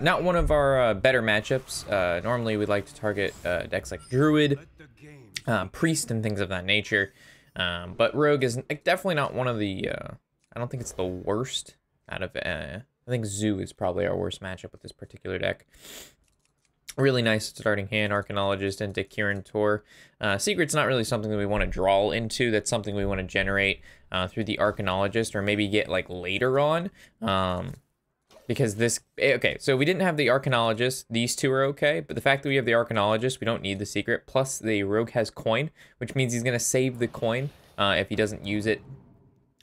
Not one of our better matchups. Normally we'd like to target decks like Druid, Priest, and things of that nature. But Rogue is definitely not one of the, I don't think it's the worst out of, I think Zoo is probably our worst matchup with this particular deck. Really nice starting hand, Arcanologist into Kirin Tor. Secret's not really something that we want to draw into. That's something we want to generate through the Arcanologist, or maybe get like later on. Because this, okay, so we didn't have the Arcanologist. These two are okay, but the fact that we have the Arcanologist, we don't need the Secret. Plus, the Rogue has coin, which means he's going to save the coin if he doesn't use it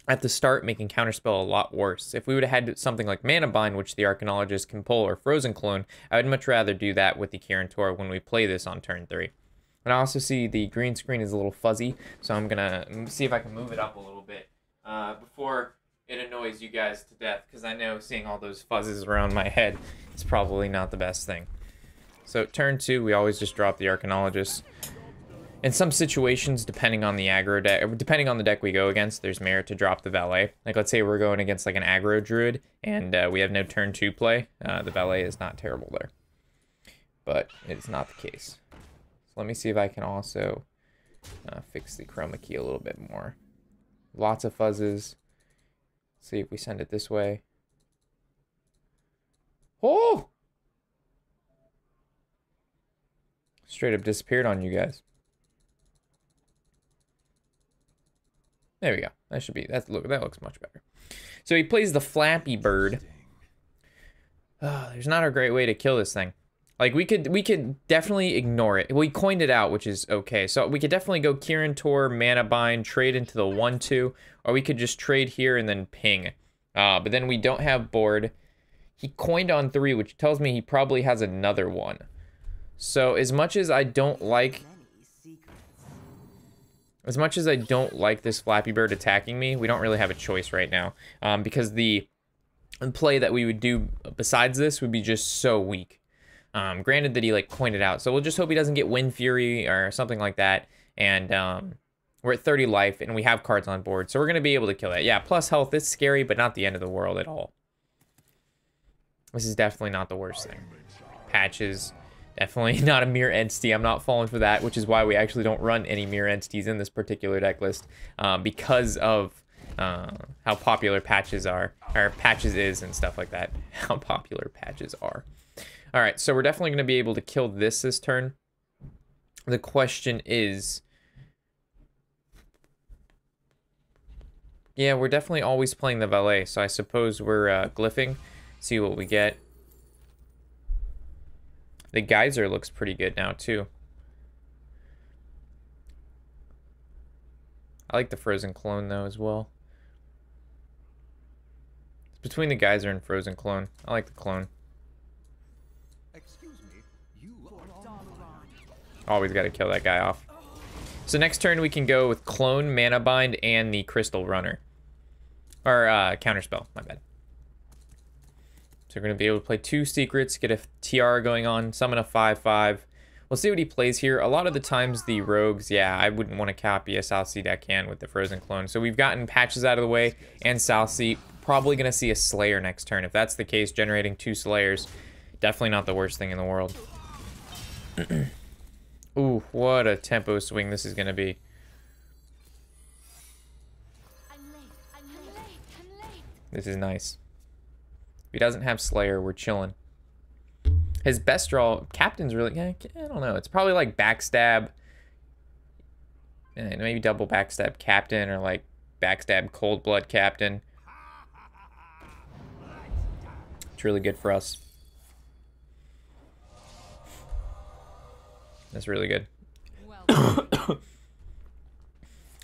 at the start, making Counterspell a lot worse. If we would have had something like Mana Bind, which the Arcanologist can pull, or Frozen Clone, I would much rather do that with the Kirin Tor when we play this on turn 3. And I also see the green screen is a little fuzzy, so I'm going to see if I can move it up a little bit before it annoys you guys to death, because I know seeing all those fuzzes around my head is probably not the best thing. So turn 2, we always just drop the Arcanologist. In some situations, depending on the aggro deck, depending on the deck we go against, there's merit to drop the Valet. Like, let's say we're going against like an aggro Druid, and we have no turn 2 play. The Valet is not terrible there, but it's not the case. So let me see if I can also fix the chroma key a little bit more. Lots of fuzzes. See if we send it this way. Oh! Straight up disappeared on you guys. There we go. That should be, that looks much better. So he plays the Flappy Bird. Oh, there's not a great way to kill this thing. Like, we could definitely ignore it. We coined it out, which is okay. So we could definitely go Kirin Tor, Mana Bind, trade into the 1/2, or we could just trade here and then ping. But then we don't have board. He coined on 3, which tells me he probably has another one. So as much as I don't like this Flappy Bird attacking me, we don't really have a choice right now. Because the play that we would do besides this would be just so weak. Granted that he like coined it out, so we'll just hope he doesn't get Wind Fury or something like that. And we're at 30 life, and we have cards on board, so we're gonna be able to kill that. Yeah, plus health, it's scary, but not the end of the world at all. This is definitely not the worst thing. Patches, definitely not a mirror entity. I'm not falling for that, which is why we actually don't run any mirror entities in this particular deck list, because of how popular patches are, or patches is and stuff like that. How popular patches are. All right, so we're definitely going to be able to kill this turn. The question is, yeah, we're definitely always playing the Valet, so I suppose we're glyphing, see what we get. The Geyser looks pretty good now, too. I like the Frozen Clone, though, as well. It's between the Geyser and Frozen Clone. I like the Clone. Always got to kill that guy off. So next turn we can go with Clone, Mana Bind, and the Crystal Runner. Or Counterspell, my bad. So we're going to be able to play 2 secrets, get a Tiara going on, summon a 5/5. We'll see what he plays here. A lot of the times the rogues, yeah, I wouldn't want to copy a South Sea deckhand with the Frozen Clone. So we've gotten Patches out of the way and South Sea. Probably going to see a Slayer next turn. If that's the case, generating 2 Slayers, definitely not the worst thing in the world. Ooh, what a tempo swing this is going to be. This is nice. If he doesn't have Slayer, we're chilling. His best draw, Captain's really, I don't know. It's probably like Backstab. And maybe double Backstab Captain, or like Backstab Cold Blood Captain. It's really good for us. That's really good.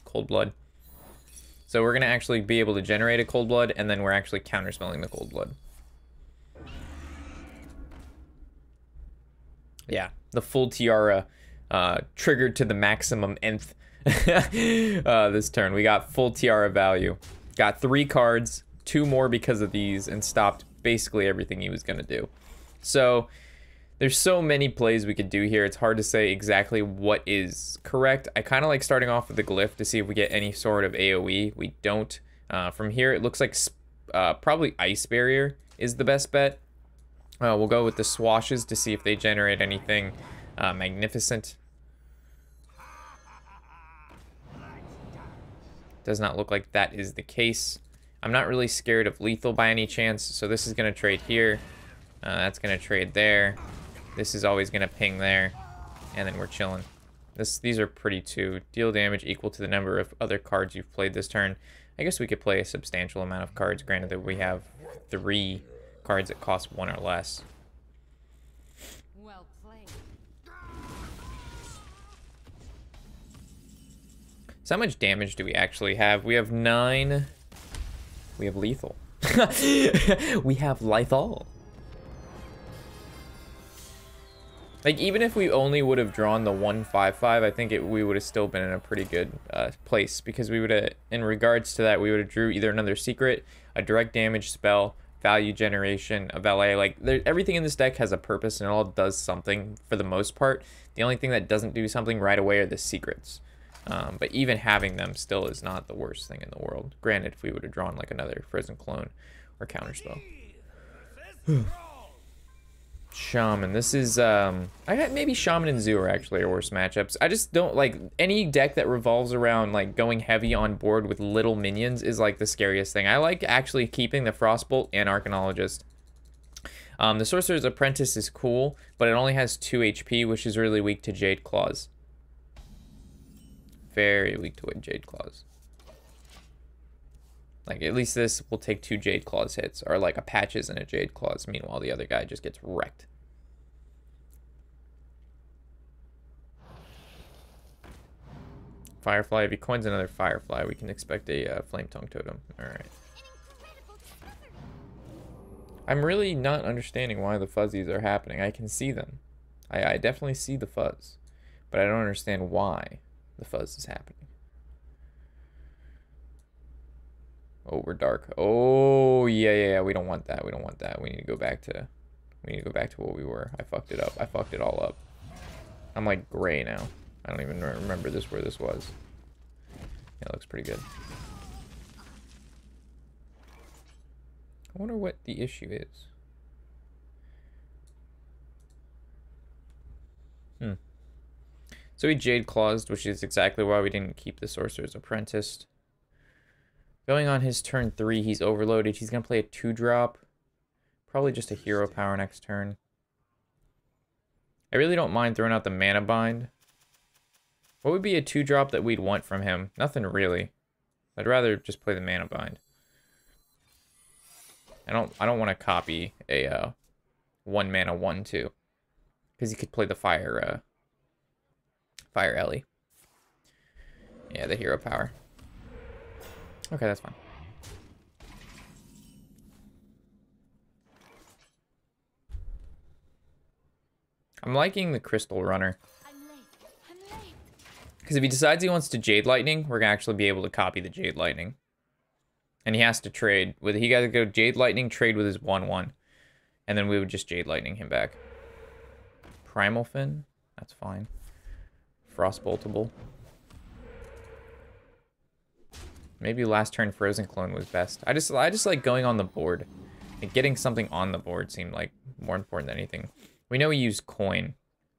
Cold Blood. So we're going to actually be able to generate a Cold Blood, and then we're actually counterspelling the Cold Blood. Yeah, the full Tiara triggered to the maximum nth this turn. We got full Tiara value. Got 3 cards, 2 more because of these, and stopped basically everything he was going to do. So there's so many plays we could do here. It's hard to say exactly what is correct. I kind of like starting off with the Glyph to see if we get any sort of AoE. We don't. From here, it looks like probably Ice Barrier is the best bet. We'll go with the swashes to see if they generate anything magnificent. Does not look like that is the case. I'm not really scared of lethal by any chance, so this is going to trade here. That's going to trade there. This is always going to ping there. And then we're chilling. These are pretty too. Deal damage equal to the number of other cards you've played this turn. I guess we could play a substantial amount of cards, granted that we have 3 cards that cost 1 or less. Well played. So how much damage do we actually have? We have 9. We have lethal. We have lethal. Like, even if we only would have drawn the 1/5/5, I think we would have still been in a pretty good place, because we would have, in regards to that, we would have drew either another secret, a direct damage spell, value generation, a valet. Like, everything in this deck has a purpose, and it all does something for the most part. The only thing that doesn't do something right away are the secrets. But even having them still is not the worst thing in the world. Granted, if we would have drawn like another Frozen Clone or Counterspell. Shaman. This is, maybe Shaman and Zoo are actually our worst matchups. I just don't like any deck that revolves around like going heavy on board with little minions is like the scariest thing. I like actually keeping the Frostbolt and Arcanologist. The Sorcerer's Apprentice is cool, but it only has 2 HP, which is really weak to Jade Claws. Very weak to Jade Claws. Like, at least this will take 2 Jade Claws hits, or like a Patches and a Jade Claws. Meanwhile, the other guy just gets wrecked. Firefly. If he coins another Firefly, we can expect a Flame Tongue Totem. Alright. I'm really not understanding why the fuzzies are happening. I can see them. I definitely see the fuzz. But I don't understand why the fuzz is happening. Oh, we're dark. Oh, yeah. We don't want that. We don't want that. We need to go back to what we were. I fucked it up. I fucked it all up. I'm like gray now. I don't even remember where this was. Yeah, it looks pretty good. I wonder what the issue is. So he Jade Clawsed, which is exactly why we didn't keep the Sorcerer's Apprentice. Going on his turn 3, he's overloaded. He's going to play a 2-drop. Probably just a Hero Power next turn. I really don't mind throwing out the Mana Bind. What would be a 2-drop that we'd want from him? Nothing really. I'd rather just play the Mana Bind. I don't want to copy a 1-mana 1/2. Because he could play the Fire Ellie. Yeah, the Hero Power. Okay, that's fine. I'm liking the Crystal Runner. Because if he decides he wants to Jade Lightning, we're going to actually be able to copy the Jade Lightning. And he has to trade with, he got to go Jade Lightning, trade with his 1/1. And then we would just Jade Lightning him back. Primal Fin, that's fine. Frostboltable. Maybe last turn Frozen Clone was best. I just like going on the board. And getting something on the board seemed like more important than anything. We know we use coin,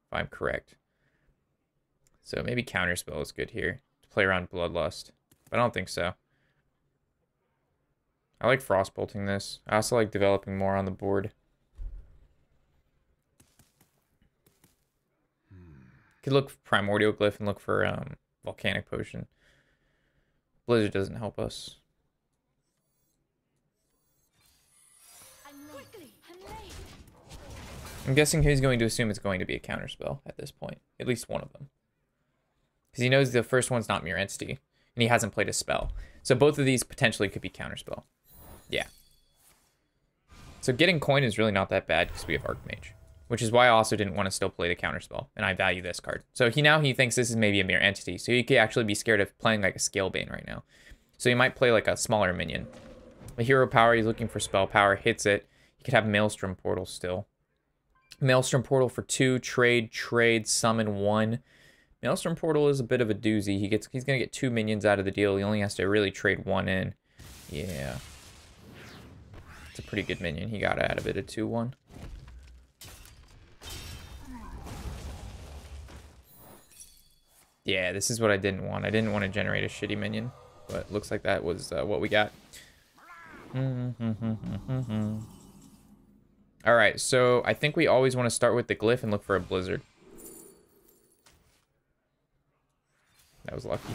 if I'm correct. So maybe Counterspell is good here to play around Bloodlust. But I don't think so. I like Frostbolting this. I also like developing more on the board. Could look for Primordial Glyph and look for Volcanic Potion. Blizzard doesn't help us. I'm guessing he's going to assume it's going to be a counterspell at this point. At least one of them. Because he knows the first one's not Mere Entity. And he hasn't played a spell. So both of these potentially could be counterspell. Yeah. So getting coin is really not that bad because we have Archmage. Which is why I also didn't want to still play the counterspell. And I value this card. So he thinks this is maybe a Mere Entity. So he could actually be scared of playing like a Scalebane right now. So he might play like a smaller minion. A Hero Power, he's looking for Spell Power, hits it. He could have Maelstrom Portal still. Maelstrom Portal for 2, trade, summon 1. Maelstrom Portal is a bit of a doozy. He's going to get 2 minions out of the deal. He only has to really trade 1 in. Yeah. It's a pretty good minion. He got out of it, a 2/1. Yeah, this is what I didn't want. I didn't want to generate a shitty minion, but looks like that was what we got. All right, so I think we always want to start with the glyph and look for a blizzard. That was lucky.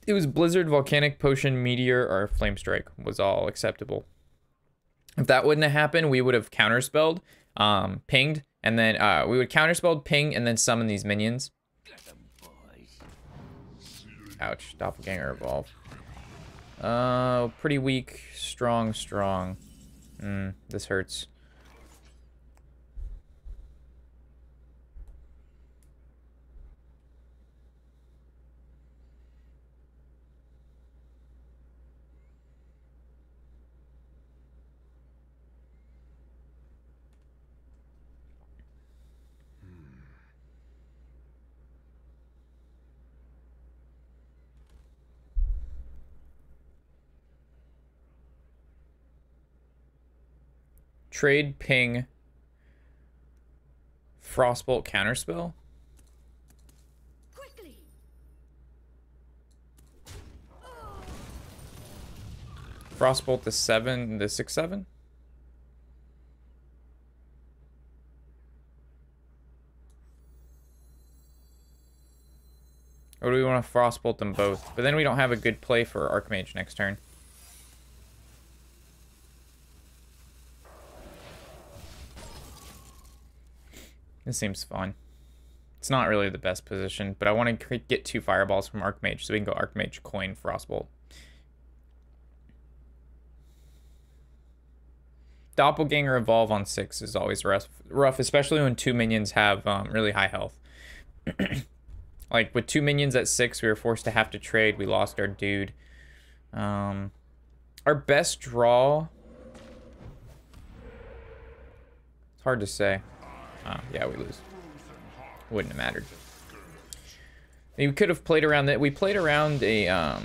It was blizzard, volcanic, potion, meteor, or flame strike was all acceptable. If that wouldn't have happened, we would have counterspelled, pinged, and then we would counterspelled, ping, and then summon these minions. Ouch, doppelganger evolve. Pretty weak, strong. This hurts. Trade, ping, frostbolt, counterspell. Quickly. Frostbolt the 7, the 6/7. Or do we want to frostbolt them both? But then we don't have a good play for Archmage next turn. This seems fun. It's not really the best position, but I want to get 2 fireballs from Archmage so we can go Archmage, coin, frostbolt. Doppelganger evolve on 6 is always rough, especially when 2 minions have really high health. Like with 2 minions at 6, we were forced to have to trade. We lost our dude. Our best draw. It's hard to say. Yeah, we lose. Wouldn't have mattered. We could have played around that. We played around a oh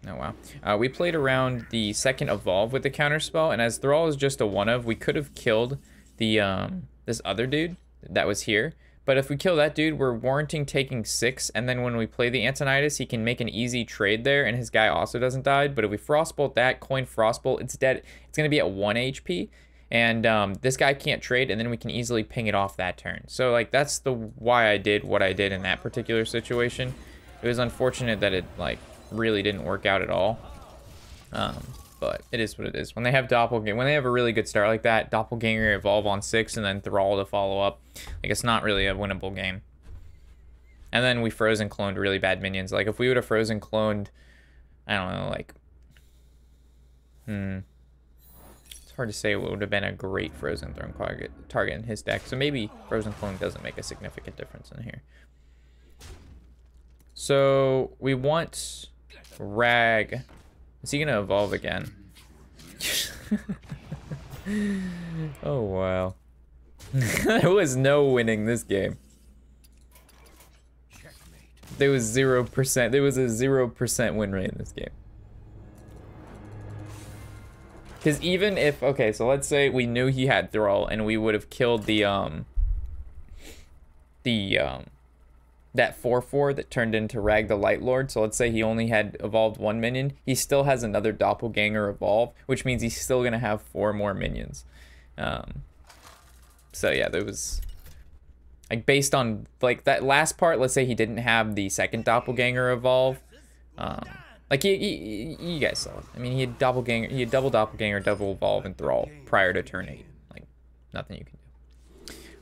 wow. We played around the second evolve with the counterspell, and as Thrall is just a one of, we could have killed the this other dude that was here. But if we kill that dude, we're warranting taking 6, and then when we play the Antonidas, he can make an easy trade there, and his guy also doesn't die. But if we frostbolt that, coin frostbolt, it's dead. It's gonna be at 1 HP. And this guy can't trade, and then we can easily ping it off that turn. So like that's why I did what I did in that particular situation. It was unfortunate that it like really didn't work out at all. But it is what it is. When they have doppelganger, when they have a really good start like that, doppelganger evolve on 6 and then Thrall to follow up, like it's not really a winnable game. And then we frozen cloned really bad minions. Like if we would have frozen cloned, I don't know, like it's hard to say what would have been a great frozen throne target in his deck. So maybe frozen clone doesn't make a significant difference in here. So we want Rag. Is he gonna evolve again? Oh wow. There was no winning this game. There was 0%. There was a 0% win rate in this game. Because even if, okay, so let's say we knew he had Thrall and we would have killed that 4/4 that turned into Rag the Light Lord. So let's say he only had evolved 1 minion. He still has another doppelganger evolve, which means he's still gonna have 4 more minions. So yeah, there was like based on like that last part. Let's say he didn't have the second doppelganger evolve. Like you guys saw it. I mean, he had doppelganger, he had double doppelganger, double evolve, and Thrall prior to turn 8. Like nothing you can do.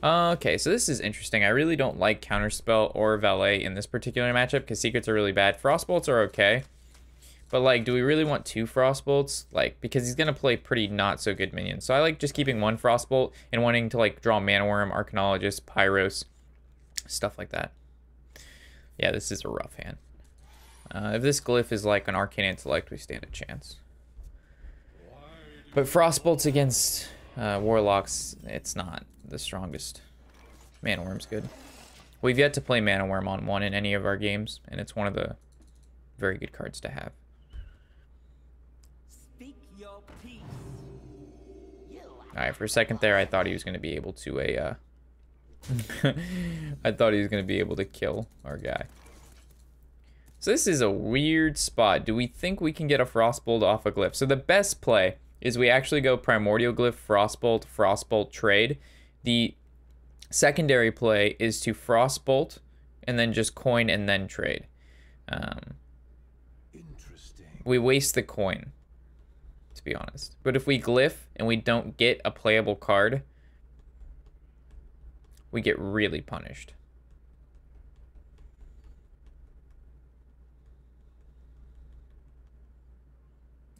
Okay, so this is interesting. I really don't like counterspell or valet in this particular matchup because secrets are really bad. Frostbolts are okay, but like, do we really want 2 frostbolts? Like, because he's gonna play pretty not so good minions. So I like just keeping 1 frostbolt and wanting to like draw mana worm, arcanologist, pyros, stuff like that. Yeah, this is a rough hand. If this glyph is like an arcane intellect, we stand a chance. But frostbolts against warlocks, it's not the strongest. Mana worm's good. We've yet to play mana worm on 1 in any of our games, and it's one of the very good cards to have. Speak your peace. You Alright, for a second there, I thought he was going to be able to I thought he was going to be able to kill our guy. So this is a weird spot. Do we think we can get a Frostbolt off a Glyph? So the best play is we actually go Primordial Glyph, Frostbolt, Frostbolt, trade. The secondary play is to Frostbolt and then just coin and then trade. We waste the coin, to be honest. But if we Glyph and we don't get a playable card, we get really punished.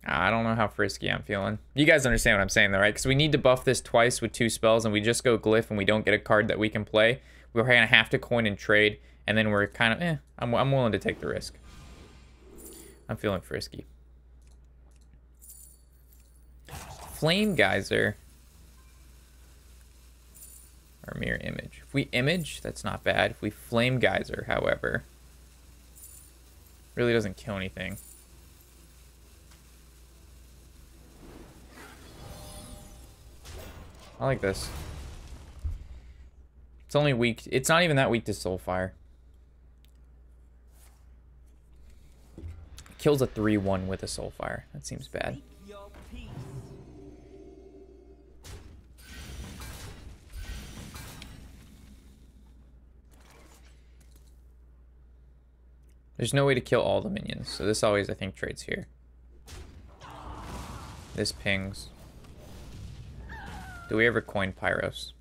I don't know how frisky I'm feeling. You guys understand what I'm saying though, right? Because we need to buff this twice with 2 spells and we just go Glyph and we don't get a card that we can play. We're going to have to coin and trade, and then we're kind of, I'm willing to take the risk. I'm feeling frisky. Flame Geyser. Or Mirror Image. If we Image, that's not bad. If we Flame Geyser, however, really doesn't kill anything. I like this. It's only weak. It's not even that weak to Soulfire. Kills a 3-1 with a Soulfire. That seems bad. There's no way to kill all the minions, so this always, I think, trades here. This pings. Do we ever coin Pyros?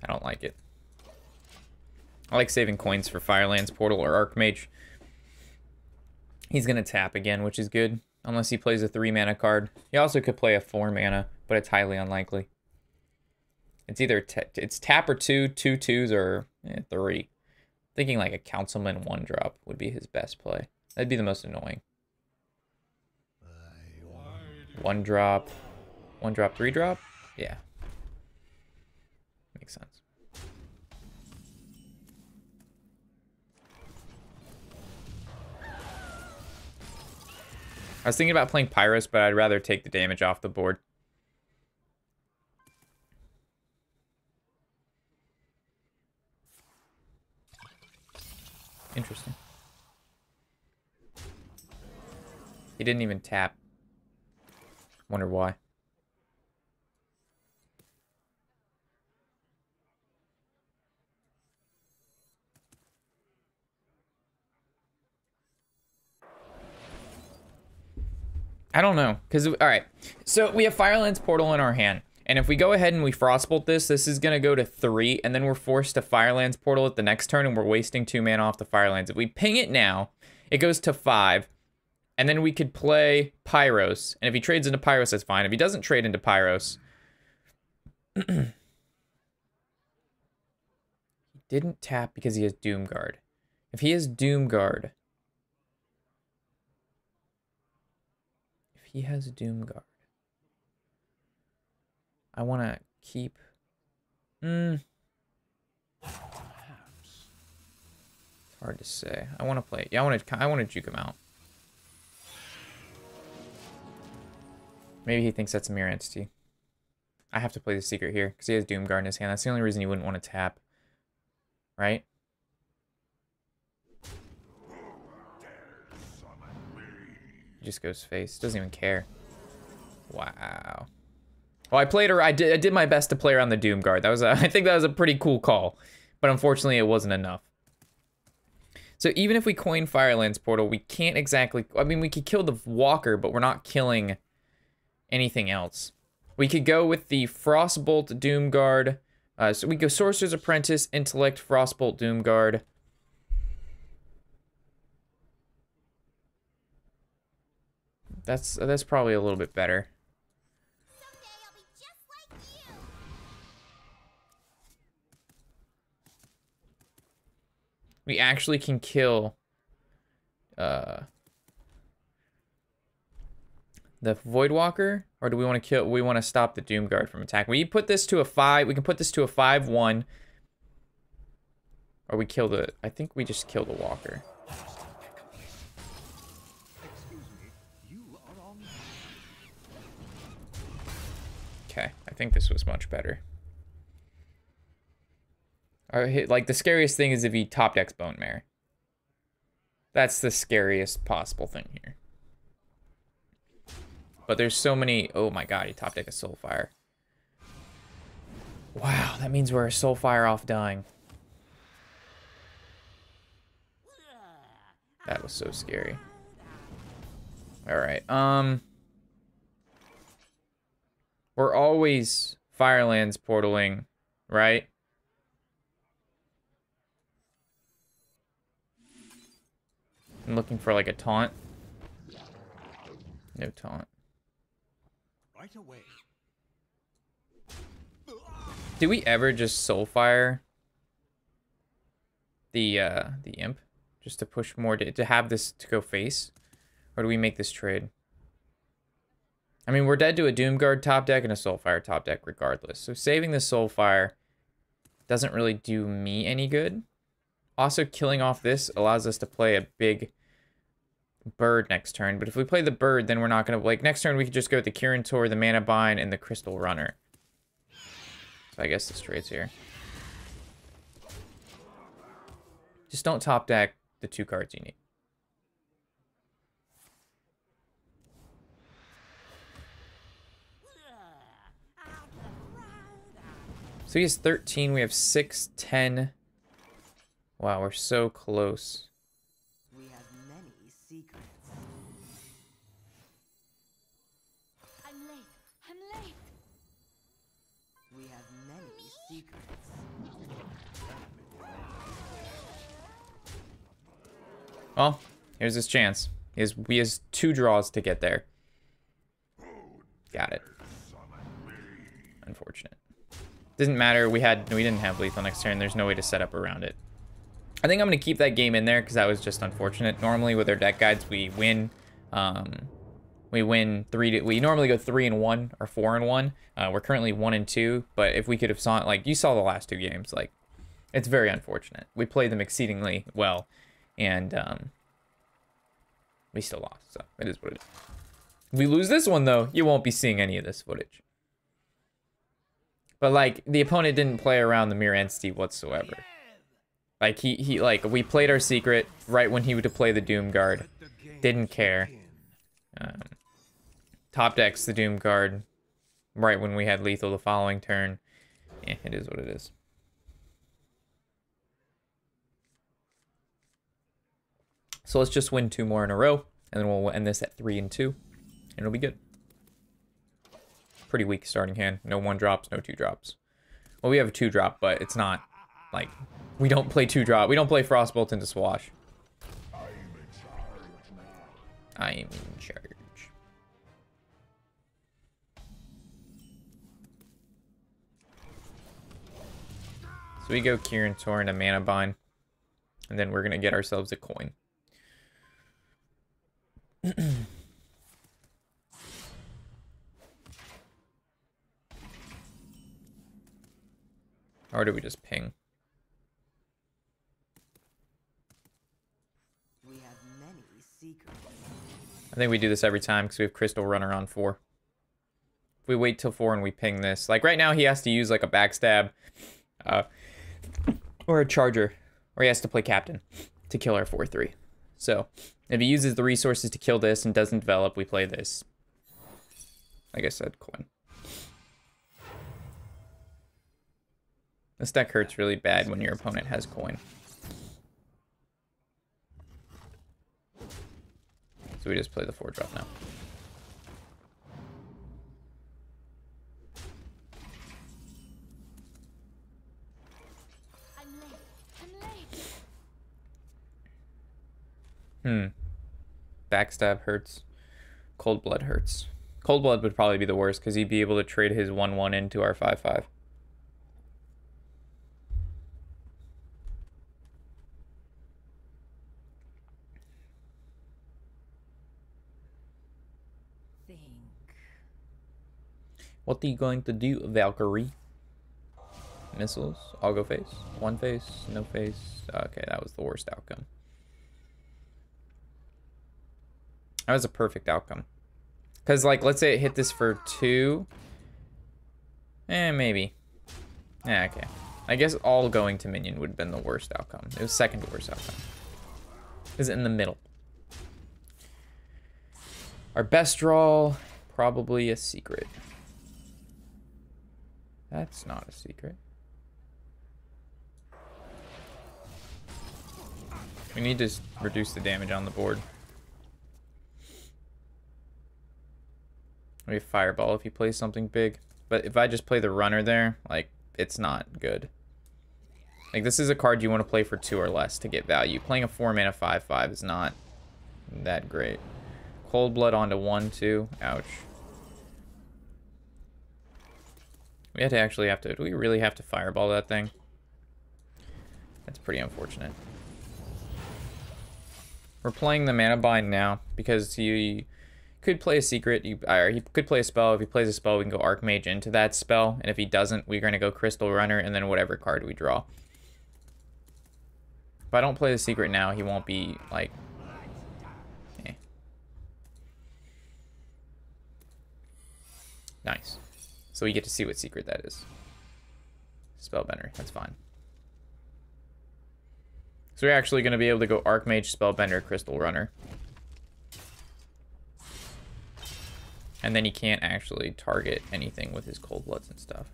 I don't like it. I like saving coins for Firelands Portal or Archmage. He's gonna tap again, which is good. Unless he plays a 3-mana card. He also could play a 4-mana, but it's highly unlikely. It's either it's tap or 2, 2 2s, or 3. Thinking like a Councilman 1-drop would be his best play. That'd be the most annoying. 1-drop. 1-drop, 3-drop? Yeah. Makes sense. I was thinking about playing Pyros, but I'd rather take the damage off the board. Interesting. He didn't even tap. Wonder why. I don't know, because, all right, so we have Firelands Portal in our hand, and if we go ahead and we Frostbolt this is going to go to 3, and then we're forced to Firelands Portal at the next turn, and we're wasting 2 mana off the Firelands. If we ping it now, it goes to 5, and then we could play Pyros, and if he trades into Pyros, that's fine. If he doesn't trade into Pyros, he didn't tap because he has Doomguard. If he has Doomguard, he has Doomguard. I want to keep... It's hard to say. I want to play... Yeah, I want to juke him out. Maybe he thinks that's a mirror entity. I have to play the secret here, because he has Doomguard in his hand. That's the only reason he wouldn't want to tap. Right? He just goes face. Doesn't even care. Wow. Well, I played her. I did my best to play around the Doomguard. That was I think that was a pretty cool call, but unfortunately, it wasn't enough. So even if we coin Firelands Portal, we can't exactly. I mean, we could kill the Walker, but we're not killing anything else. We could go with the Frostbolt Doomguard. So we go Sorcerer's Apprentice, Intellect, Frostbolt Doomguard. That's probably a little bit better. We actually can kill the Voidwalker, or do we want to kill? We want to stop the Doomguard from attacking. We put this to a 5. We can put this to a 5/1, or we kill the. I think we just kill the Walker. Okay, I think this was much better. Like, the scariest thing is if he top decks Bone Mare. That's the scariest possible thing here. But there's so many... Oh my god, he top deck a Soulfire. Wow, that means we're a Soulfire off dying. That was so scary. Alright, we're always Firelands portaling, right? I'm looking for like a taunt. No taunt. Right away. Did we ever just Soulfire the imp? Just to push more to have this to go face? Or do we make this trade? I mean, we're dead to a Doomguard top deck and a Soulfire top deck regardless. So saving the Soulfire doesn't really do me any good. Also, killing off this allows us to play a big bird next turn. But if we play the bird, then we're not going to... Like, next turn, we could just go with the Kirin Tor, the Mana Bind, and the Crystal Runner. So I guess this trade's here. Just don't top deck the 2 cards you need. So he has 13, we have 6, 10. Wow, we're so close. We have many secrets. I'm late. I'm late. We have many secrets. Well, here's his chance. He has 2 draws to get there. Got it. Unfortunate. Doesn't matter. We didn't have lethal next turn. There's no way to set up around it. I think I'm going to keep that game in there because that was just unfortunate. Normally with our deck guides, we win. We win 3. We normally go 3-1 or 4-1. We're currently 1-2. But if we could have saw it, like you saw the last 2 games, like it's very unfortunate. We played them exceedingly well, and we still lost. So it is what it is. If we lose this one though, you won't be seeing any of this footage. But like the opponent didn't play around the Mirror Entity whatsoever. Like he like we played our secret right when he would play the Doomguard. Didn't care. Top decks the Doomguard right when we had lethal the following turn. Yeah, it is what it is. So let's just win 2 more in a row, and then we'll end this at 3-2, and it'll be good. Pretty weak starting hand. No 1-drops, no 2-drops. Well, we have a 2-drop, but it's not like we don't play 2-drop. We don't play Frostbolt into Swash. I am in charge. So we go Kirin Tor into Mana Bind, and then we're gonna get ourselves a coin. Or do we just ping? We have many secrets. I think we do this every time because we have Crystal Runner on 4. If we wait till 4 and we ping this, like right now he has to use like a backstab, or a charger, or he has to play captain to kill our 4/3. So if he uses the resources to kill this and doesn't develop, we play this. Like I said, coin. This deck hurts really bad when your opponent has coin. So we just play the 4-drop now. I'm late. I'm late. Backstab hurts. Cold Blood hurts. Cold Blood would probably be the worst because he'd be able to trade his 1/1 into our 5/5. What are you going to do, Valkyrie? Missiles? I'll go face. 1 face, no face. Okay, that was the worst outcome. That was a perfect outcome. Because, like, let's say it hit this for 2. Maybe. Yeah, okay. I guess all going to minion would have been the worst outcome. It was second worst outcome. Is in the middle. Our best draw, probably a secret. That's not a secret. We need to reduce the damage on the board. We have Fireball if he plays something big. But if I just play the runner there, like, it's not good. Like, this is a card you want to play for 2 or less to get value. Playing a 4-mana 5/5 is not that great. Cold Blood onto 1/2. Ouch. We actually have to... Do we really have to Fireball that thing? That's pretty unfortunate. We're playing the mana bind now because he could play a secret, or he could play a spell. If he plays a spell, we can go Archmage into that spell, and if he doesn't, we're going to go Crystal Runner, and then whatever card we draw. If I don't play the secret now, he won't be, like... Eh. Nice. So we get to see what secret that is. Spellbender, that's fine. So we're actually going to be able to go Archmage, Spellbender, Crystal Runner. And then he can't actually target anything with his Cold Bloods and stuff,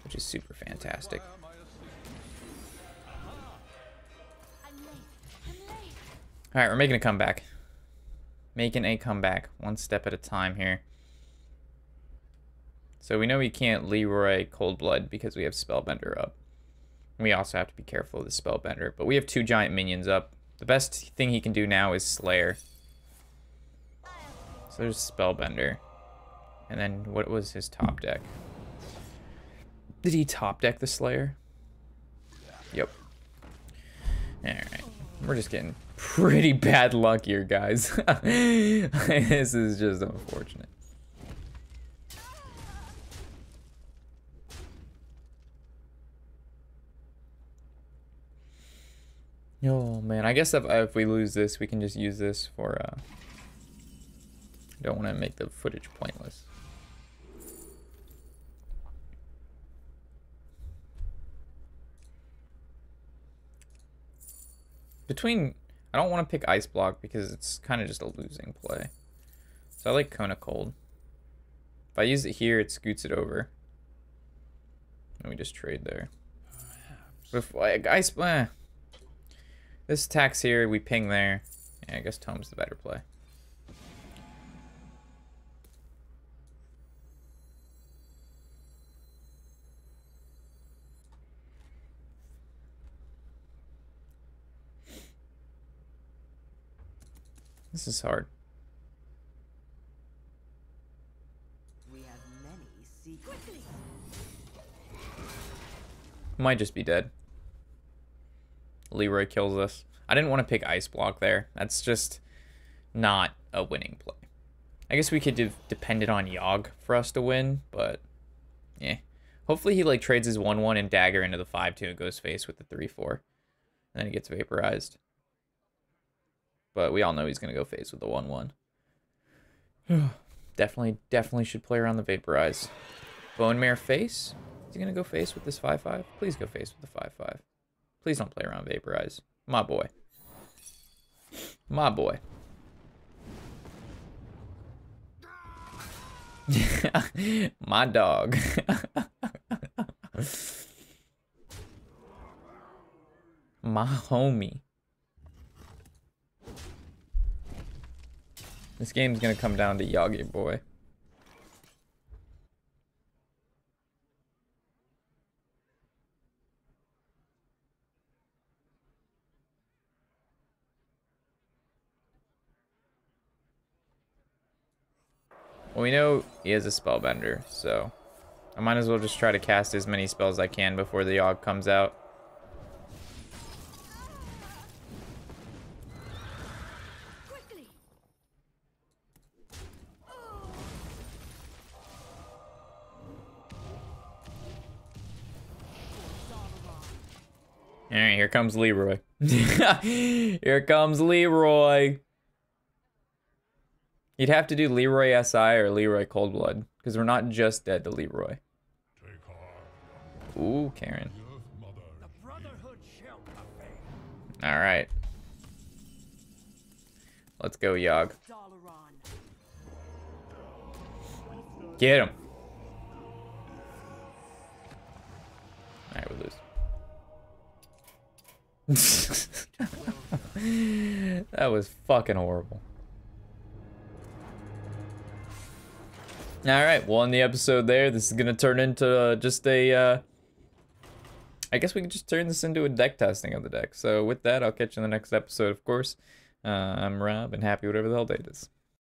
which is super fantastic. Alright, we're making a comeback. Making a comeback, one step at a time here. So we know we can't Leroy Cold Blood because we have Spellbender up. We also have to be careful of the Spellbender, but we have 2 giant minions up. The best thing he can do now is Slayer. So there's Spellbender. And then what was his top deck? Did he top deck the Slayer? Yep. Alright. We're just getting pretty bad luck here, guys. This is just unfortunate. Oh man, I guess if we lose this, we can just use this for, don't want to make the footage pointless. I don't want to pick Ice Block because it's kind of just a losing play. So I like Kona Cold. If I use it here, it scoots it over. And we just trade there. But if like, this attacks here, we ping there. Yeah, I guess Tome's the better play. This is hard. We have many secrets. Might just be dead. Leroy kills us. I didn't want to pick Ice Block there. That's just not a winning play. I guess we could have depended on Yogg for us to win, but yeah. Hopefully he like trades his 1/1 and dagger into the 5/2 and goes face with the 3/4. And then he gets vaporized. But we all know he's going to go face with the 1/1. Definitely should play around the vaporize. Bone Mare face? Is he going to go face with this 5/5? Please go face with the 5/5. Please don't play around vaporize. My boy. My boy. My dog. My homie. This game's gonna come down to Yoggy boy. Well, we know he has a Spellbender, so I might as well just try to cast as many spells as I can before the Yogg comes out. Alright, here comes Leroy. Here comes Leroy. You'd have to do Leroy SI or Leroy Coldblood, because we're not just dead to Leroy. Ooh, Karen. The Brotherhood shall prevail. All right. Let's go, Yogg. Dalaran. Get him. All right, we lose. That was fucking horrible. All right, well, in the episode there, this is gonna turn into just a. I guess we can just turn this into a deck testing of the deck. So with that, I'll catch you in the next episode, of course. I'm Rob, and happy whatever the hell day it is.